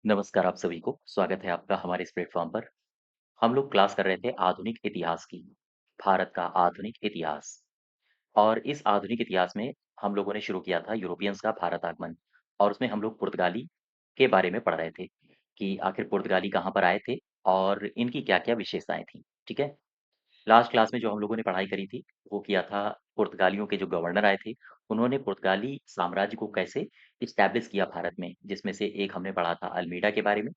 नमस्कार आप सभी को, स्वागत है आपका हमारे इस प्लेटफ़ॉर्म पर। हम लोग क्लास कर रहे थे आधुनिक इतिहास की, भारत का आधुनिक इतिहास। और इस आधुनिक इतिहास में हम लोगों ने शुरू किया था यूरोपियंस का भारत आगमन और उसमें हम लोग पुर्तगाली के बारे में पढ़ रहे थे कि आखिर पुर्तगाली कहाँ पर आए थे और इनकी क्या-क्या विशेषताएँ थीं, ठीक है? लास्ट क्लास में जो हम लोगों ने पढ़ाई करी थी, वो किया था पुर्तगालियों के जो गवर्नर आए थे, उन्होंने पुर्तगाली साम्राज्य को कैसे इस्टैब्लिश किया भारत में, जिसमें से एक हमने पढ़ा था अल्मीडा के बारे में,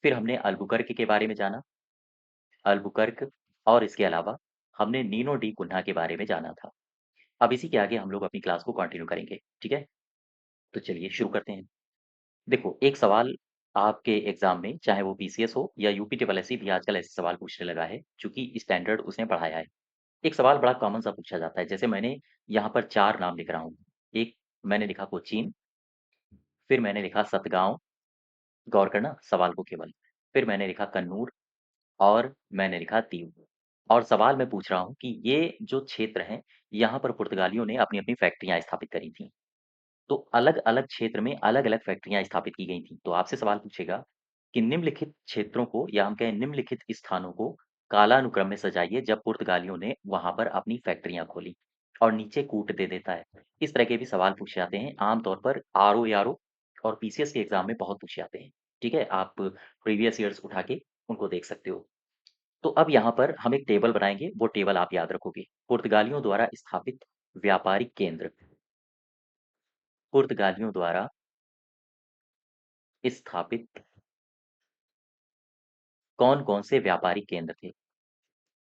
फिर हमने अल्बुकर्क के बारे में जाना, अल्बुकर्क और इसके अलावा हमने नीनो डी कुन्हा के बारे में जाना था। अब इसी के आगे हम लोग अपनी क्लास को कंटिन्यू करेंगे, ठीक है? तो चलिए शुरू करते हैं। देखो, एक सवाल आपके एग्ज़ाम में चाहे वो पीसीएस हो या यूपी ट्रिपल एससी भी आजकल ऐसे सवाल पूछने लगा है, चूँकि स्टैंडर्ड उसने बढ़ाया है। एक सवाल बड़ा कॉमन सा पूछा जाता है, जैसे मैंने यहाँ पर 4 नाम लिख रहा हूँ। एक मैंने लिखा कोचीन, फिर मैंने लिखा सतगांव, गौर करना सवाल को केवल, फिर मैंने लिखा कन्नूर और मैंने लिखा दीव। और सवाल मैं पूछ रहा हूँ कि ये जो क्षेत्र हैं, यहाँ पर पुर्तगालियों ने अपनी-अपनी फैक्ट्रियाँ स्थापित करी थीं। तो अलग-अलग क्षेत्र में अलग-अलग फैक्ट्रियाँ स्थापित की गई थीं। तो आपसे सवाल पूछेगा कि निम्नलिखित क्षेत्रों को या हम कहें निम्नलिखित स्थानों को कालानुक्रम में सजाइए जब पुर्तगालियों ने वहाँ पर अपनी फैक्ट्रियाँ खोली और नीचे कूट दे देता है। इस तरह के भी सवाल पूछे जाते हैं, आम तौर पर आरओ-एआरओ और पीसीएस के एग्ज़ाम में बहुत पूछे जाते हैं। ठीक है? आप प्रीवियस ईयर्स उठा के उनको देख सकते हो। तो अब यहाँ पर हम एक टेबल बनाएँगे, वो टेबल आप याद रखोगे। पुर्तगालियों द्वारा स्थापित व्यापारिक केंद्र, पुर्तगालियों द्वारा स्थापित कौन-कौन से व्यापारिक केंद्र थे?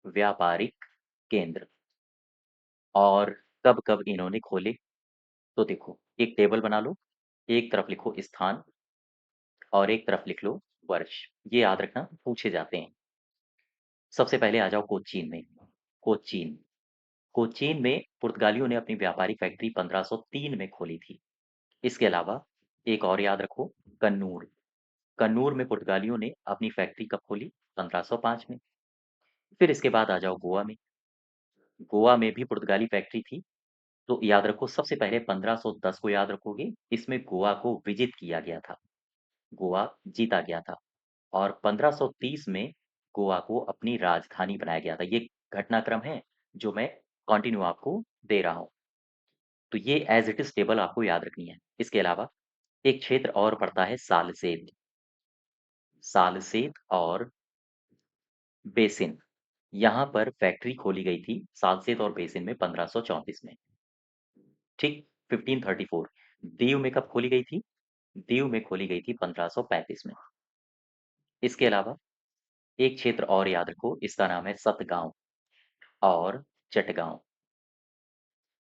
व्यापारिक केंद्र और कब-कब इन्होंने खोले? तो देखो, एक टेबल बना लो, एक तरफ लिखो स्थान और एक तरफ लिख लो वर्ष। ये याद रखना पूछे जाते हैं। सबसे पहले आ जाओ कोचीन में। कोचीन, कोचीन में पुर्तगालियों ने अपनी व्यापारिक फैक्ट्री 1503 में खोली थी। इसके अलावा एक और याद रखो कन्नूर। कन्नूर में पुर्तगालियों ने अपनी फैक्ट्री कब खोली? 1505 में। फिर इसके बाद आ जाओ गोवा में। गोवा में भी पुर्तगाली फैक्ट्री थी, तो याद रखो सबसे पहले 1510 को याद रखोगे, इसमें गोवा को विजित किया गया था, गोवा जीता गया था और 1530 में गोवा को अपनी राजधानी बनाया गया था। ये घटनाक्रम है, जो मैं कंटिन्यू आपको दे रहा हूँ। तो ये एज़ इट इज़ टेबल आपको याद रखनी है। इसके अलावा एक क्षेत्र और पड़ता है सालसेत, सालसेत और बेसिन। यहाँ पर फैक्ट्री खोली गई थी सालसेत और बेसिन में 1534 में, ठीक 1534। दीव में कब खोली गई थी? दीव में खोली गई थी 1535 में। इसके अलावा एक क्षेत्र और याद रखो, इसका नाम है सतगांव और चटगांव।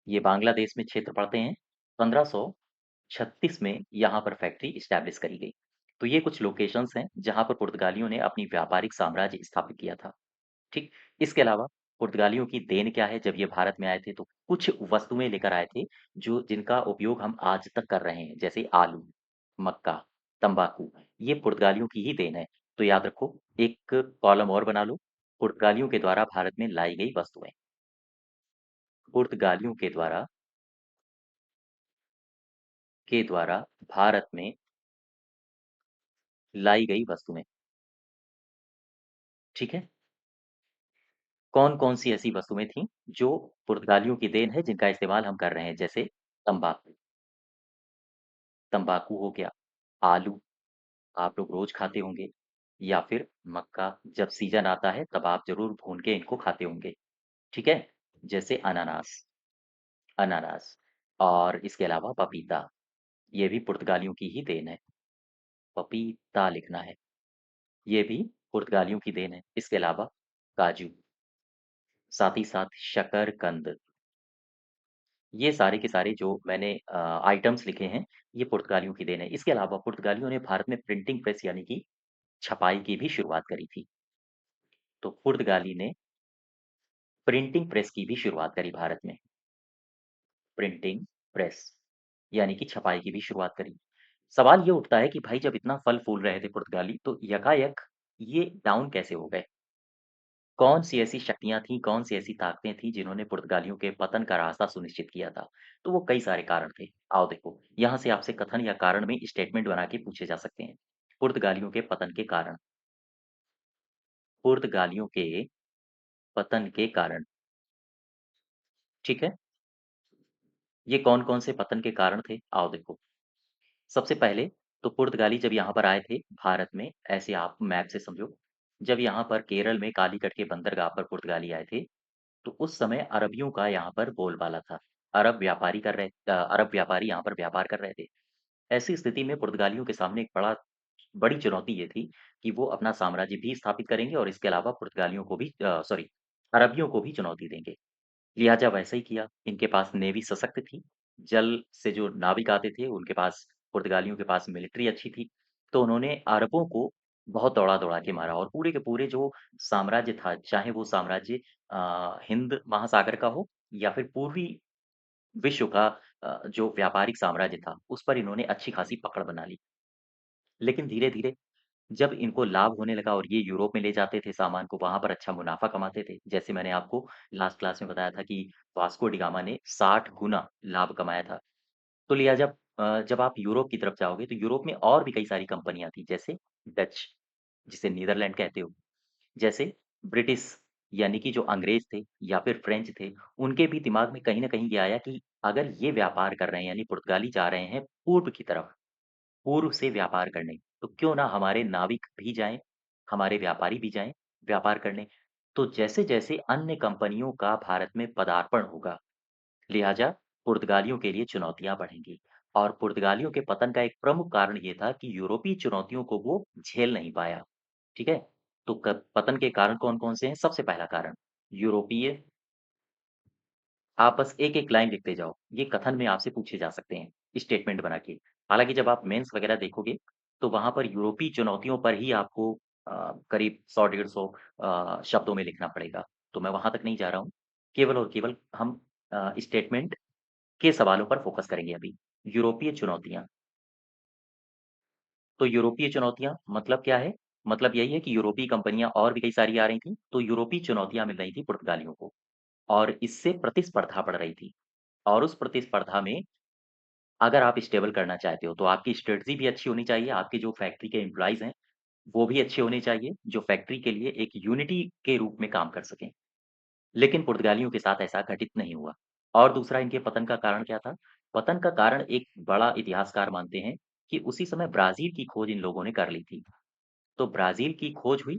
ये बांग्लादेश में क्षेत्र पड़ते हैं। 1536 में यहाँ पर फैक्ट्री इस्टैब्लिश करी गई। तो ये कुछ लोकेशंस हैं, जहाँ पर पुर्तगालियों ने अपनी व्यापारिक साम्राज्य स्थापित किया था। ठीक, इसके अलावा पुर्तगालियों की देन क्या है, जब ये भारत में आए थे तो कुछ वस्तुएँ लेकर आए थे, जो जिनका उपयोग हम आज तक कर रहे हैं, जैसे आलू, मक्का, तंबाकू, ये पुर्तगालियों की ही देन है। तो याद रखो, एक कॉलम और बना लो, पुर्तगालियों के द्वारा भारत में लाई गई वस्तुएँ। पुर्तगालियों के द्वारा भारत में लाई गई वस्तुएँ, ठीक है? कौन-कौन सी ऐसी वस्तुएँ थीं, जो पुर्तगालियों की देन है, जिनका इस्तेमाल हम कर रहे हैं, जैसे तंबाकू, तंबाकू हो गया, आलू आप लोग रोज़ खाते होंगे या फिर मक्का जब सीज़न आता है तब आप ज़रूर भून के इनको खाते होंगे, ठीक है? जैसे अनानास अनानास और इसके अलावा पपीता, ये भी पुर्तगालियों की ही देन है। पपीता लिखना है, ये भी पुर्तगालियों की देन है। इसके अलावा काजू, साथ ही साथ शकरकंद, ये सारे के सारे जो मैंने आइटम्स लिखे हैं, ये पुर्तगालियों की देन है। इसके अलावा पुर्तगालियों ने भारत में प्रिंटिंग प्रेस यानी कि छपाई की भी शुरुआत करी थी। तो पुर्तगाली ने प्रिंटिंग प्रेस की भी शुरुआत करी भारत में, प्रिंटिंग प्रेस यानी कि छपाई की भी शुरुआत करी। सवाल ये उठता है कि भाई जब इतना फल-फूल रहे थे पुर्तगाली, तो यकायक ये डाउन कैसे हो गए? कौन-सी ऐसी शक्तियाँ थीं, कौन-सी ऐसी ताकतें थीं, जिन्होंने पुर्तगालियों के पतन का रास्ता सुनिश्चित किया था? तो वो कई सारे कारण थे। आओ देखो, यहाँ से आपसे कथन या कारण में स्टेटमेंट बना के पूछे जा सकते हैं। पुर्तगालियों के पतन के कारण, पुर्तगालियों के पतन के कारण, ठीक है? ये कौन-कौन से पतन के कारण थे? आओ देखो। सबसे पहले तो पुर्तगाली जब यहाँ पर आए थे भारत में, ऐसे आप मैप से समझो, जब यहाँ पर केरल में कालीकट के बंदरगाह पर पुर्तगाली आए थे, तो उस समय अरबियों का यहाँ पर बोलबाला था। अरब व्यापारी यहाँ पर व्यापार कर रहे थे। ऐसी स्थिति में पुर्तगालियों के सामने एक बड़ी चुनौती ये थी कि वो अपना साम्राज्य भी स्थापित करेंगे और इसके अलावा पुर्तगालियों को भी अरबियों को भी चुनौती देंगे। लिहाजा वैसा ही किया। इनके पास नेवी सशक्त थी। जल से जो नाविक आते थे, उनके पास पुर्तगालियों के पास मिलिट्री अच्छी थी। तो उन्होंने अरबों को बहुत दौड़ा-दौड़ा के मारा और पूरे के पूरे जो साम्राज्य था, चाहे वो साम्राज्य हिंद महासागर का हो या फिर पूर्वी विश्व का जो व्यापारिक साम्राज्य था, उस पर इन्होंने अच्छी खासी पकड़ बना ली। लेकिन धीरे-धीरे जब इनको लाभ होने लगा और ये यूरोप में ले जाते थे सामान को, वहाँ पर अच्छा मुनाफ़ा कमाते थे। जैसे मैंने आपको लास्ट क्लास में बताया था कि वास्को डी गामा ने 60 गुना लाभ कमाया था। तो लिहाजा जब आप यूरोप की तरफ जाओगे, तो यूरोप में और भी कई सारी कंपनियाँ थी, जैसे डच, जिसे नीदरलैंड कहते हो, जैसे ब्रिटिश यानी कि जो अंग्रेज़ थे या फिर फ्रेंच थे, उनके भी दिमाग में कहीं न कहीं ये आया कि अगर ये व्यापार कर रहे हैं, यानी पुर्तगाली जा रहे हैं पूर्व की तरफ, पूर्व से व्यापार करने, तो क्यों ना हमारे नाविक भी जाएँ, हमारे व्यापारी भी जाएँ व्यापार करने। तो जैसे-जैसे अन्य कंपनियों का भारत में पदार्पण होगा, लिहाजा पुर्तगालियों के लिए चुनौतियाँ बढ़ेंगी और पुर्तगालियों के पतन का एक प्रमुख कारण ये था कि यूरोपीय चुनौतियों को वो झेल नहीं पाया, ठीक है? तो क पतन के कारण कौन-कौन से हैं? सबसे पहला कारण, यूरोपीय आप बस एक-एक लाइन लिखते जाओ। ये कथन में आपसे पूछे जा सकते हैं, स्टेटमेंट बना के। हालाँकि जब आप मेंस वगैरह देखोगे, तो वहाँ पर यूरोपीय चुनौतियों पर ही आपको करीब 100 डेढ़ 100 शब्दों में लिखना पड़ेगा। तो मैं वहाँ तक नहीं जा रहा हूँ। केवल और केवल हम स्टेटमेंट के सवालों पर फ़ोकस करेंगे अभी। यूरोपीय चुनौतियाँ, तो यूरोपीय चुनौतियाँ मतलब क्या है? मतलब यही है कि यूरोपीय कंपनियाँ और भी कई सारी आ रही थीं, तो यूरोपीय चुनौतियाँ मिल रही थी पुर्तगालियों को और इससे प्रतिस्पर्धा बढ़ रही थी और उस प्रतिस्पर्धा में अगर आप स्टेबल करना चाहते हो, तो आपकी स्ट्रैटेजी भी अच्छी होनी चाहिए, आपके जो फैक्ट्री के एम्प्लॉइज़ हैं, वो भी अच्छे होने चाहिए, जो फैक्ट्री के लिए एक यूनिटी के रूप में काम कर सकें। लेकिन पुर्तगालियों के साथ ऐसा घटित नहीं हुआ और दूसरा इनके पतन का कारण क्या था? पतन का कारण एक बड़ा इतिहासकार मानते हैं कि उसी समय ब्राज़ील की खोज इन लोगों ने कर ली थी। तो ब्राज़ील की खोज हुई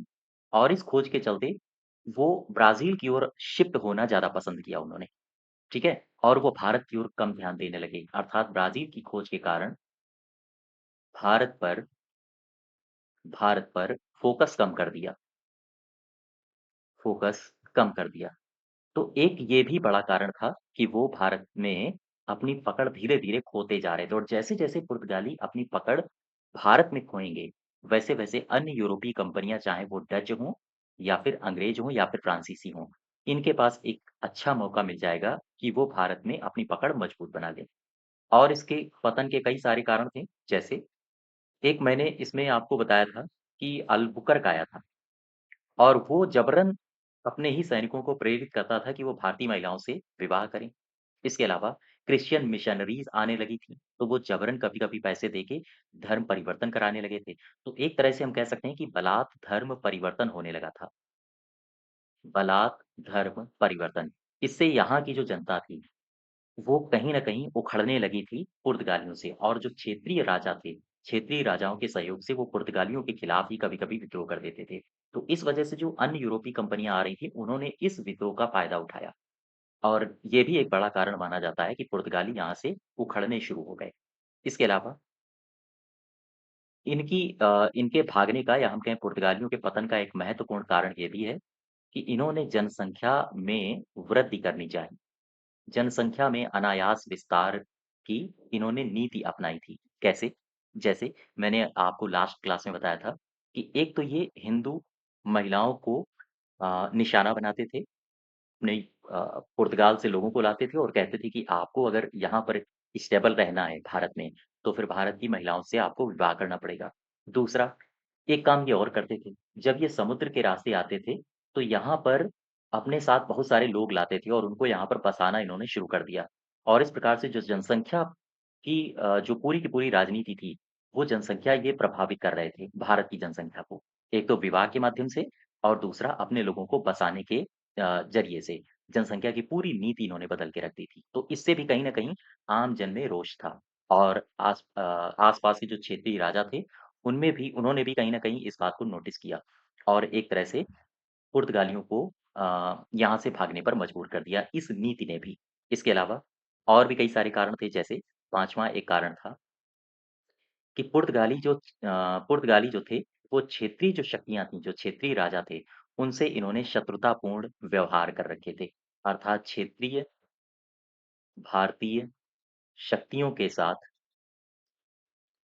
और इस खोज के चलते वो ब्राज़ील की ओर शिफ्ट होना ज़्यादा पसंद किया उन्होंने, ठीक है? और वो भारत की ओर कम ध्यान देने लगे, अर्थात ब्राज़ील की खोज के कारण भारत पर भारत पर फ़ोकस कम कर दिया, फ़ोकस कम कर दिया। तो एक ये भी बड़ा कारण था कि वो भारत में अपनी पकड़ धीरे-धीरे खोते जा रहे थे और जैसे-जैसे पुर्तगाली अपनी पकड़ भारत में खोएँगे, वैसे-वैसे अन्य यूरोपीय कंपनियाँ चाहे वो डच हों या फिर अंग्रेज़ हों या फिर फ्रांसीसी हों, इनके पास एक अच्छा मौका मिल जाएगा कि वो भारत में अपनी पकड़ मजबूत बना लें। और इसके पतन के कई सारे कारण थे, जैसे एक मैंने इसमें आपको बताया था कि अल-बुकर्क आया था और वो जबरन अपने ही सैनिकों को प्रेरित करता था कि वो भारतीय महिलाओं से विवाह करें। इसके अलावा क्रिश्चियन मिशनरीज़ आने लगी थी, तो वो जबरन कभी-कभी पैसे देके धर्म परिवर्तन कराने लगे थे। तो एक तरह से हम कह सकते हैं कि बलात् धर्म परिवर्तन होने लगा था। बलात् धर्म परिवर्तन। इससे यहाँ की जो जनता थी वो कहीं न कहीं उखड़ने लगी थी पुर्तगालियों से और जो क्षेत्रीय राजा थे, क्षेत्रीय राजाओं के सहयोग से वो पुर्तगालियों के खिलाफ ही कभी-कभी विद्रोह कर देते थे। तो इस वजह से जो अन्य यूरोपीय कंपनियाँ आ रही थी, उन्होंने इस विद्रोह का फ़ायदा उठाया और ये भी एक बड़ा कारण माना जाता है कि पुर्तगाली यहाँ से उखड़ने शुरू हो गए। इसके अलावा इनके भागने का या हम कहें पुर्तगालियों के पतन का एक महत्वपूर्ण कारण ये भी है कि इन्होंने जनसंख्या में वृद्धि करनी चाहिए। जनसंख्या में अनायास विस्तार की इन्होंने नीति अपनाई थी। कैसे? जैसे मैंने आपको लास्ट क्लास में बताया था कि एक तो ये हिंदू महिलाओं को निशाना बनाते थे। अपने पुर्तगाल से लोगों को लाते थे और कहते थे कि आपको अगर यहाँ पर स्टेबल रहना है भारत में, तो फिर भारत की महिलाओं से आपको विवाह करना पड़ेगा। दूसरा, एक काम ये और करते थे, जब ये समुद्र के रास्ते आते थे, तो यहाँ पर अपने साथ बहुत सारे लोग लाते थे और उनको यहाँ पर बसाना इन्होंने शुरू कर दिया। और इस प्रकार से जो जनसंख्या कि जो पूरी की पूरी राजनीति थी, वो जनसंख्या ये प्रभावित कर रहे थे, भारत की जनसंख्या को। एक तो विवाह के माध्यम से और दूसरा अपने लोगों को बसाने के ज़रिए से। जनसंख्या की पूरी नीति इन्होंने बदल के रख दी थी। तो इससे भी कहीं न कहीं आम जन में रोष था और आस-पास के जो क्षेत्रीय राजा थे, उनमें भी उन्होंने भी कहीं न कहीं इस बात को नोटिस किया और एक तरह से पुर्तगालियों को यहाँ से भागने पर मजबूर कर दिया, इस नीति ने भी। इसके अलावा और भी कई सारे कारण थे, जैसे 5वाँ एक कारण था कि पुर्तगाली जो थे, वो क्षेत्रीय जो शक्तियाँ थीं, जो क्षेत्रीय राजा थे, उनसे इन्होंने शत्रुतापूर्ण व्यवहार कर रखे थे। अर्थात क्षेत्रीय भारतीय शक्तियों के साथ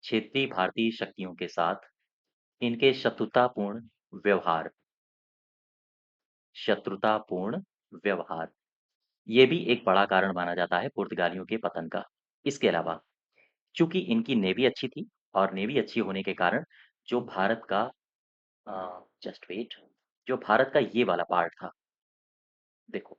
क्षेत्रीय भारतीय शक्तियों के साथ इनके व्यवहार शत्रुतापूर्ण व्यवहार, ये भी एक बड़ा कारण माना जाता है पुर्तगालियों के पतन का। इसके अलावा चूँकि इनकी नेवी अच्छी थी और नेवी अच्छी होने के कारण जो भारत का जस्ट वेट जो भारत का ये वाला पार्ट था, देखो,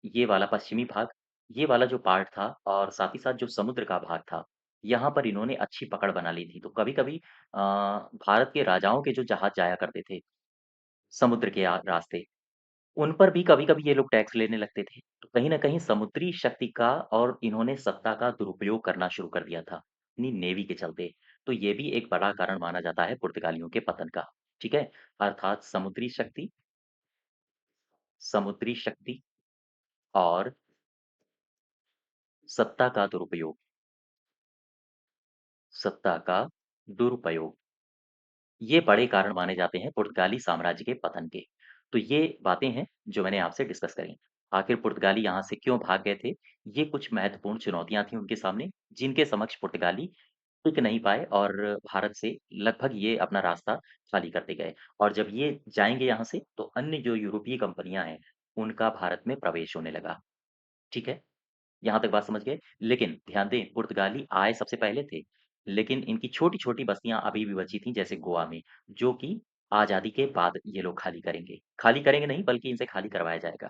ये वाला पश्चिमी भाग, ये वाला जो पार्ट था और साथ ही साथ जो समुद्र का भाग था, यहाँ पर इन्होंने अच्छी पकड़ बना ली थी। तो कभी-कभी भारत के राजाओं के जो जहाज जाया करते थे, समुद्र के रास्ते, उन पर भी कभी-कभी ये लोग टैक्स लेने लगते थे। तो कहीं न कहीं समुद्री शक्ति का और इन्होंने सत्ता का दुरुपयोग करना शुरू कर दिया था, अपनी नेवी के चलते। तो ये भी एक बड़ा कारण माना जाता है पुर्तगालियों के पतन का, ठीक है? अर्थात समुद्री शक्ति और सत्ता का दुरुपयोग सत्ता का दुरुपयोग, ये बड़े कारण माने जाते हैं पुर्तगाली साम्राज्य के पतन के। तो ये बातें हैं जो मैंने आपसे डिस्कस करी। आखिर पुर्तगाली यहाँ से क्यों भाग गए थे? ये कुछ महत्वपूर्ण चुनौतियाँ थी उनके सामने, जिनके समक्ष पुर्तगाली टिक नहीं पाए और भारत से लगभग ये अपना रास्ता खाली करते गए। और जब ये जाएँगे यहाँ से, तो अन्य जो यूरोपीय कंपनियाँ हैं, उनका भारत में प्रवेश होने लगा। ठीक है? यहाँ तक बात समझ गए? लेकिन ध्यान दें, पुर्तगाली आए सबसे पहले थे, लेकिन इनकी छोटी-छोटी बस्तियाँ अभी भी बची थीं, जैसे गोवा में, जो कि आज़ादी के बाद ये लोग खाली करेंगे। खाली करेंगे नहीं, बल्कि इनसे खाली करवाया जाएगा।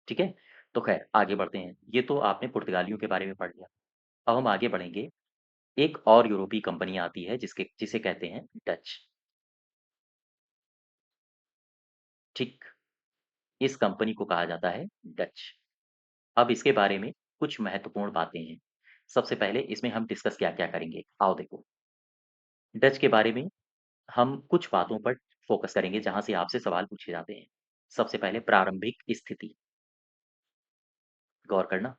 ठीक है? तो ख़ैर आगे बढ़ते हैं। ये तो आपने पुर्तगालियों के बारे में पढ़ लिया। अब हम आगे बढ़ेंगे। एक और यूरोपीय कंपनी आती है जिसे कहते हैं डच। ठीक, इस कंपनी को कहा जाता है डच। अब इसके बारे में कुछ महत्वपूर्ण बातें हैं। सबसे पहले इसमें हम डिस्कस क्या-क्या करेंगे, आओ देखो। डच के बारे में हम कुछ बातों पर फ़ोकस करेंगे जहाँ से आपसे सवाल पूछे जाते हैं। सबसे पहले प्रारंभिक स्थिति, गौर करना।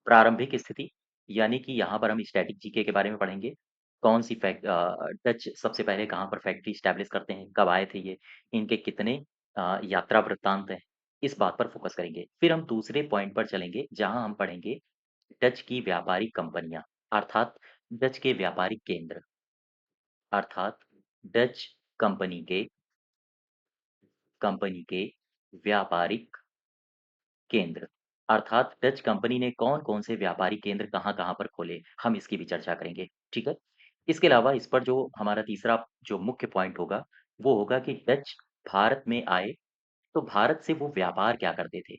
प्रारंभिक स्थिति यानी कि यहाँ पर हम स्टैटिक जीके के बारे में पढ़ेंगे। डच सबसे पहले कहाँ पर फैक्ट्री एस्टैब्लिश करते हैं, कब आए थे ये, इनके कितने यात्रा वृत्तांत हैं, इस बात पर फ़ोकस करेंगे। फिर हम दूसरे पॉइंट पर चलेंगे जहाँ हम पढ़ेंगे डच की व्यापारिक कंपनियाँ, अर्थात डच के व्यापारिक केंद्र, अर्थात डच कंपनी के कंपनी के व्यापारिक केंद्र, अर्थात डच कंपनी ने कौन-कौन से व्यापारिक केंद्र कहाँ-कहाँ पर खोले, हम इसकी भी चर्चा करेंगे, ठीक है? इसके अलावा इस पर जो हमारा तीसरा जो मुख्य पॉइंट होगा, वो होगा कि डच भारत में आए, तो भारत से वो व्यापार क्या करते थे?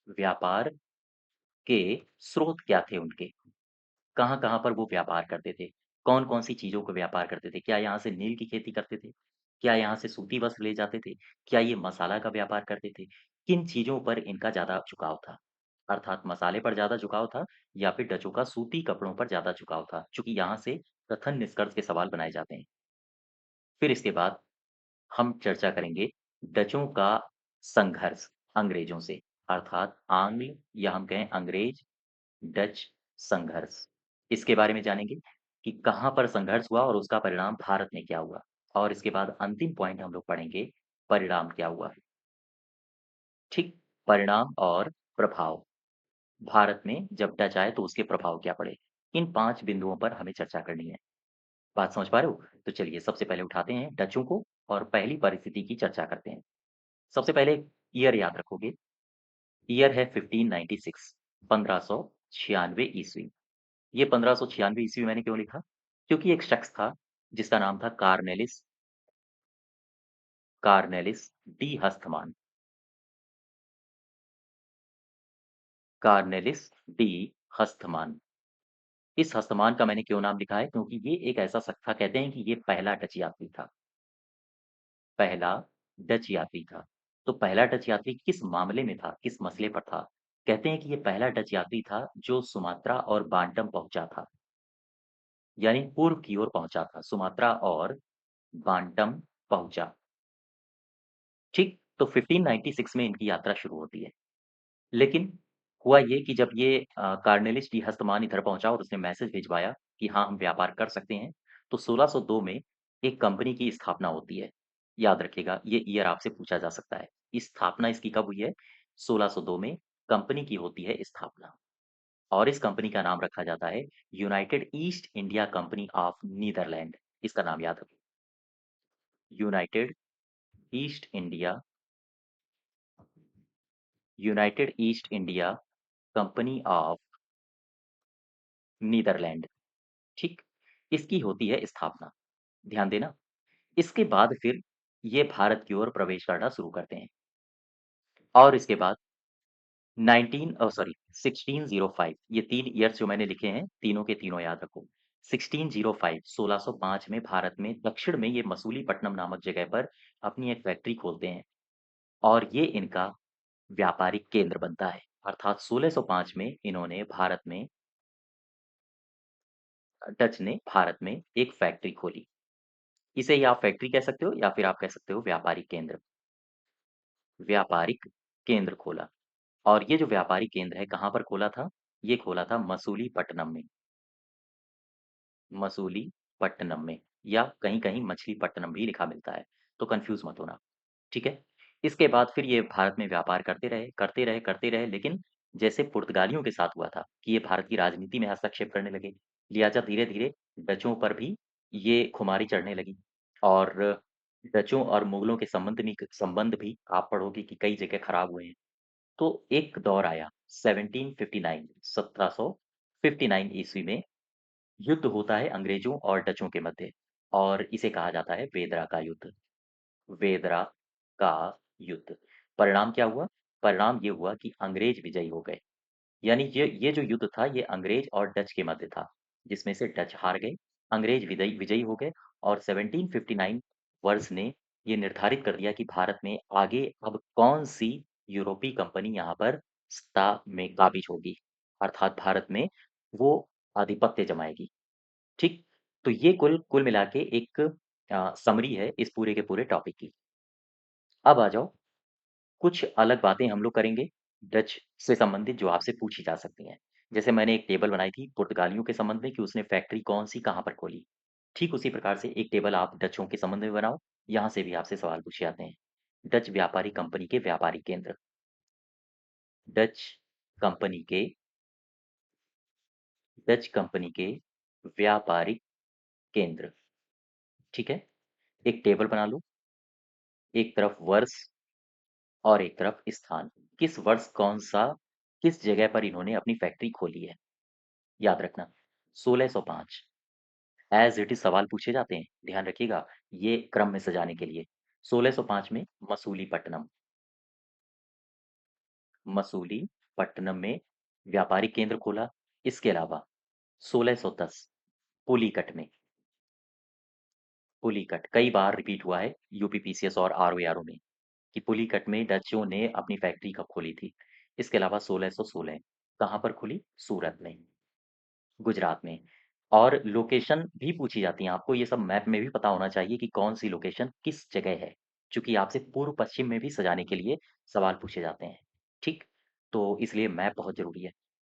व्यापार के स्रोत क्या थे उनके? कहाँ-कहाँ पर वो व्यापार करते थे? कौन-कौन सी चीज़ों का व्यापार करते थे? क्या यहाँ से नील की खेती करते थे? क्या यहाँ से सूती वस्त्र ले जाते थे? क्या ये मसाला का व्यापार करते थे? किन चीज़ों पर इनका ज़्यादा झुकाव था? अर्थात मसाले पर ज़्यादा झुकाव था या फिर डचों का सूती कपड़ों पर ज़्यादा झुकाव था? चूँकि यहाँ से कथन निष्कर्ष के सवाल बनाए जाते हैं। फिर इसके बाद हम चर्चा करेंगे डचों का संघर्ष अंग्रेज़ों से, अर्थात आंग्ल या हम कहें अंग्रेज डच संघर्ष। इसके बारे में जानेंगे कि कहाँ पर संघर्ष हुआ और उसका परिणाम भारत में क्या हुआ? और इसके बाद अंतिम पॉइंट हम लोग पढ़ेंगे, परिणाम क्या हुआ? ठीक, परिणाम और प्रभाव। भारत में जब डच आए तो उसके प्रभाव क्या पड़े? इन 5 बिंदुओं पर हमें चर्चा करनी है। बात समझ पा रहे हो? तो चलिए सबसे पहले उठाते हैं डचों को और पहली परिस्थिति की चर्चा करते हैं। सबसे पहले ईयर याद रखोगे, ईयर है 1596 1596 ईस्वी। ये 1596 ईस्वी मैंने क्यों लिखा? क्योंकि एक शख्स था जिसका नाम था कार्नेलिस डी हस्थमान कार्नेलिस डी हस्थमान। इस हस्तमान का मैंने क्यों नाम लिखा है? क्योंकि ये एक ऐसा था, कहते हैं कि ये पहला डच यात्री था। पहला डच यात्री था। तो पहला डच यात्री किस मामले में था? किस मसले पर था? कहते हैं कि ये पहला डच यात्री था जो सुमात्रा और बांटम पहुँचा था। यानी पूर्व की ओर पहुँचा था, सुमात्रा और बांटम पहुँचा। ठीक? तो 1596 में इनकी यात्रा शुरू होती है। लेकिन हुआ ये कि जब ये कार्नेलिस डी हस्तमान इधर पहुँचा और उसने मैसेज भिजवाया कि हाँ, हम व्यापार कर सकते हैं, तो 1602 में एक कंपनी की स्थापना होती है। याद रखिएगा, ये ईयर आपसे पूछा जा सकता है। स्थापना इसकी कब हुई है? 1602 में कंपनी की होती है स्थापना और इस कंपनी का नाम रखा जाता है United East India Company of Netherland. इसका नाम याद रखिए, United East India United East India Company of Netherland. ठीक? इसकी होती है स्थापना, ध्यान देना। इसके बाद फिर ये भारत की ओर प्रवेश करना शुरू करते हैं और इसके बाद 1605 ये 3 ईयर्स जो मैंने लिखे हैं, तीनों के तीनों याद रखो। 1605 1605 में भारत में दक्षिण में ये मसूलीपट्टनम नामक जगह पर अपनी एक फैक्ट्री खोलते हैं और ये इनका व्यापारिक केंद्र बनता है। अर्थात 1605 में इन्होंने डच ने भारत में एक फैक्ट्री खोली। इसे ही आप फैक्ट्री कह सकते हो या फिर आप कह सकते हो व्यापारिक केंद्र। व्यापारिक केंद्र खोला और ये जो व्यापारिक केंद्र है कहाँ पर खोला था? ये खोला था मसूलीपट्टनम में। मसूलीपट्टनम में या कहीं-कहीं मछलीपट्टनम भी लिखा मिलता है, तो कन्फ्यूज़ मत होना, ठीक है? इसके बाद फिर ये भारत में व्यापार करते रहे लेकिन जैसे पुर्तगालियों के साथ हुआ था कि ये भारत की राजनीति में हस्तक्षेप करने लगे, लिहाज़ा धीरे-धीरे डचों पर भी ये खुमारी चढ़ने लगी और डचों और मुगलों के संबंध भी आप पढ़ोगे कि कई जगह खराब हुए हैं। तो एक दौर आया 1759 1759 ईस्वी में युद्ध होता है अंग्रेजों और डचों के मध्य और इसे कहा जाता है वेदरा का युद्ध। वेदरा का युद्ध। परिणाम क्या हुआ? परिणाम ये हुआ कि अंग्रेज विजयी हो गए। यानी ये जो युद्ध था ये अंग्रेज और डच के मध्य था, जिसमें से डच हार गए, अंग्रेज विदयी विजयी हो गए और 1759 वर्ष ने ये निर्धारित कर दिया कि भारत में आगे अब कौन-सी यूरोपीय कंपनी यहाँ पर सत्ता में काबिज होगी। अर्थात भारत में वो आधिपत्य जमाएगी। ठीक? तो ये कुल कुल मिला के एक समरी है इस पूरे के पूरे टॉपिक की। अब आ जाओ, कुछ अलग बातें हम लोग करेंगे डच से संबंधित जो आपसे पूछी जा सकती हैं। जैसे मैंने एक टेबल बनाई थी पुर्तगालियों के संबंध में कि उसने फैक्ट्री कौन-सी कहाँ पर खोली। ठीक उसी प्रकार से एक टेबल आप डचों के संबंध में बनाओ, यहाँ से भी आपसे सवाल पूछे जाते हैं। डच व्यापारी कंपनी के व्यापारी केंद्र, डच कंपनी के डच कंपनी के व्यापारिक केंद्र, ठीक है? एक टेबल बना लो, एक तरफ वर्ष और एक तरफ स्थान। किस वर्ष कौन-सा किस जगह पर इन्होंने अपनी फैक्ट्री खोली है? याद रखना 1605 ऐज़ इट इज़ सवाल पूछे जाते हैं, ध्यान रखिएगा ये क्रम में सजाने के लिए। 1605 में मसूलीपट्टनम, मसूलीपट्टनम में व्यापारिक केंद्र खोला। इसके अलावा 1610 पुलिकट में, पुलिकट कई बार रिपीट हुआ है यूपीपीसीएस और आरओ में कि पुलिकट में डच्चों ने अपनी फैक्ट्री कब खोली थी। इसके अलावा 1616 कहाँ पर खुली? सूरत में। गुजरात में और लोकेशन भी पूछी जाती है। आपको ये सब मैप में भी पता होना चाहिए कि कौन-सी लोकेशन किस जगह है। चूँकि आपसे पूर्व-पश्चिम में भी सजाने के लिए सवाल पूछे जाते हैं। ठीक? तो इसलिए मैप बहुत ज़रूरी है।